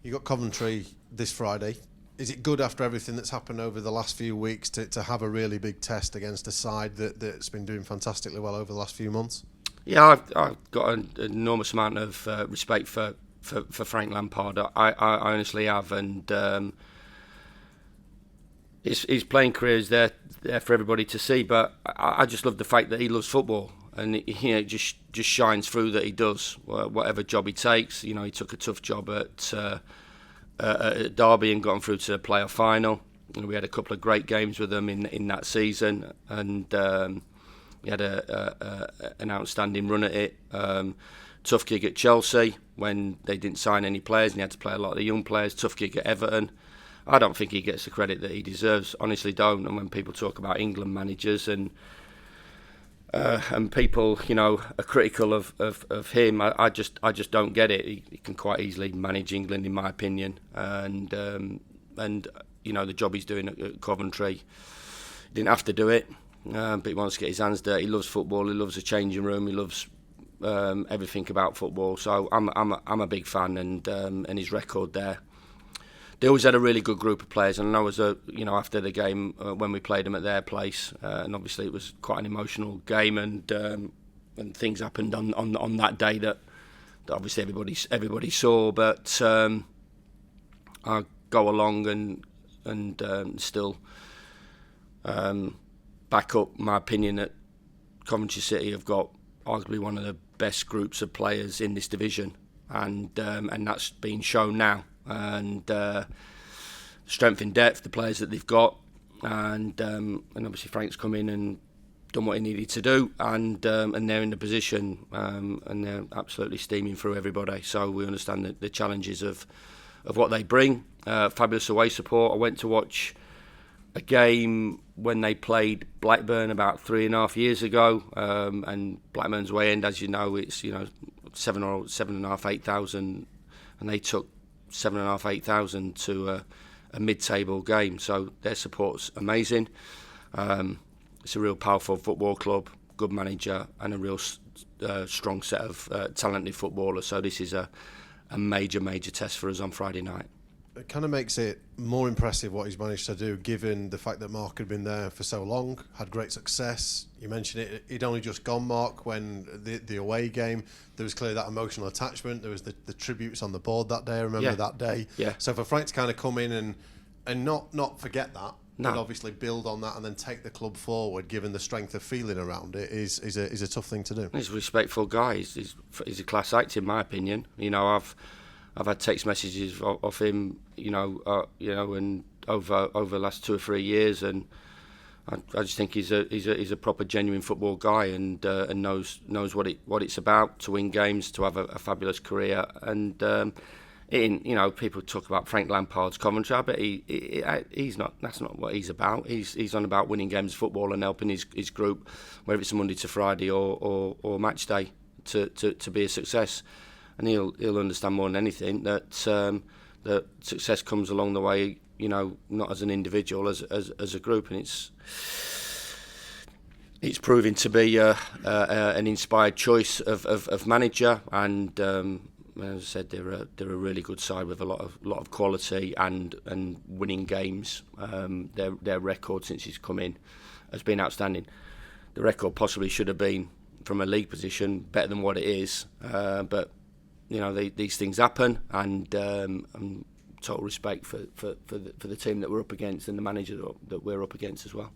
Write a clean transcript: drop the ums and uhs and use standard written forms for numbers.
You got Coventry this Friday. Is it good after everything that's happened over the last few weeks to have a really big test against a side that's been doing fantastically well over the last few months? Yeah, I've got an enormous amount of respect for Frank Lampard. I honestly have, and his playing career is there for everybody to see. But I just love the fact that he loves football, and it just shines through that he does whatever job he takes. He took a tough job at Derby and got him through to the playoff final. We had a couple of great games with them in that season, and he had an outstanding run at it. Tough gig at Chelsea when they didn't sign any players and he had to play a lot of the young players. Tough gig at Everton. I don't think he gets the credit that he deserves. Honestly, don't. And when people talk about England managers and people, are critical of him, I just don't get it. He can quite easily manage England, in my opinion. And the job he's doing at Coventry, he didn't have to do it. But he wants to get his hands dirty. He loves football. He loves the changing room. He loves everything about football. So I'm a big fan, and his record there. They always had a really good group of players, and I was after the game when we played them at their place, and obviously it was quite an emotional game, and things happened on that day that obviously everybody saw. But I go along and still back up my opinion that Coventry City have got arguably one of the best groups of players in this division, and that's been shown now. And strength in depth, the players that they've got, and obviously Frank's come in and done what he needed to do, and they're in the position, and they're absolutely steaming through everybody. So we understand the challenges of what they bring. Fabulous away support. I went to watch a game when they played Blackburn about 3.5 years ago, and Blackburn's away end, as you know, it's 7,500, 8,000, and they took 7,500, 8,000 to a mid-table game. So their support's amazing. It's a real powerful football club, good manager, and a real strong set of talented footballers. So this is a major test for us on Friday night. It kind of makes it more impressive what he's managed to do, given the fact that Mark had been there for so long, had great success. You mentioned it, he'd only just gone, Mark, when the away game, there was clearly that emotional attachment. There was the tributes on the board that day, I remember that day. Yeah. So for Frank to kind of come in and not forget that, no. but obviously build on that and then take the club forward, given the strength of feeling around it, is a tough thing to do. He's a respectful guy. He's a class act, in my opinion. I've had text messages off him, and over the last 2 or 3 years, and I just think he's a proper genuine football guy, and knows what it's about to win games, to have a fabulous career, and people talk about Frank Lampard's Coventry. I bet he's not. That's not what he's about. He's on about winning games of football and helping his group, whether it's a Monday to Friday or match day, to be a success. And he'll understand more than anything that success comes along the way, not as an individual, as a group, and it's proving to be an inspired choice of manager. And as I said, they're a really good side with a lot of quality and winning games. Their record since he's come in has been outstanding. The record possibly should have been, from a league position, better than what it is, but these things happen, and total respect for the team that we're up against and the manager that we're up against as well.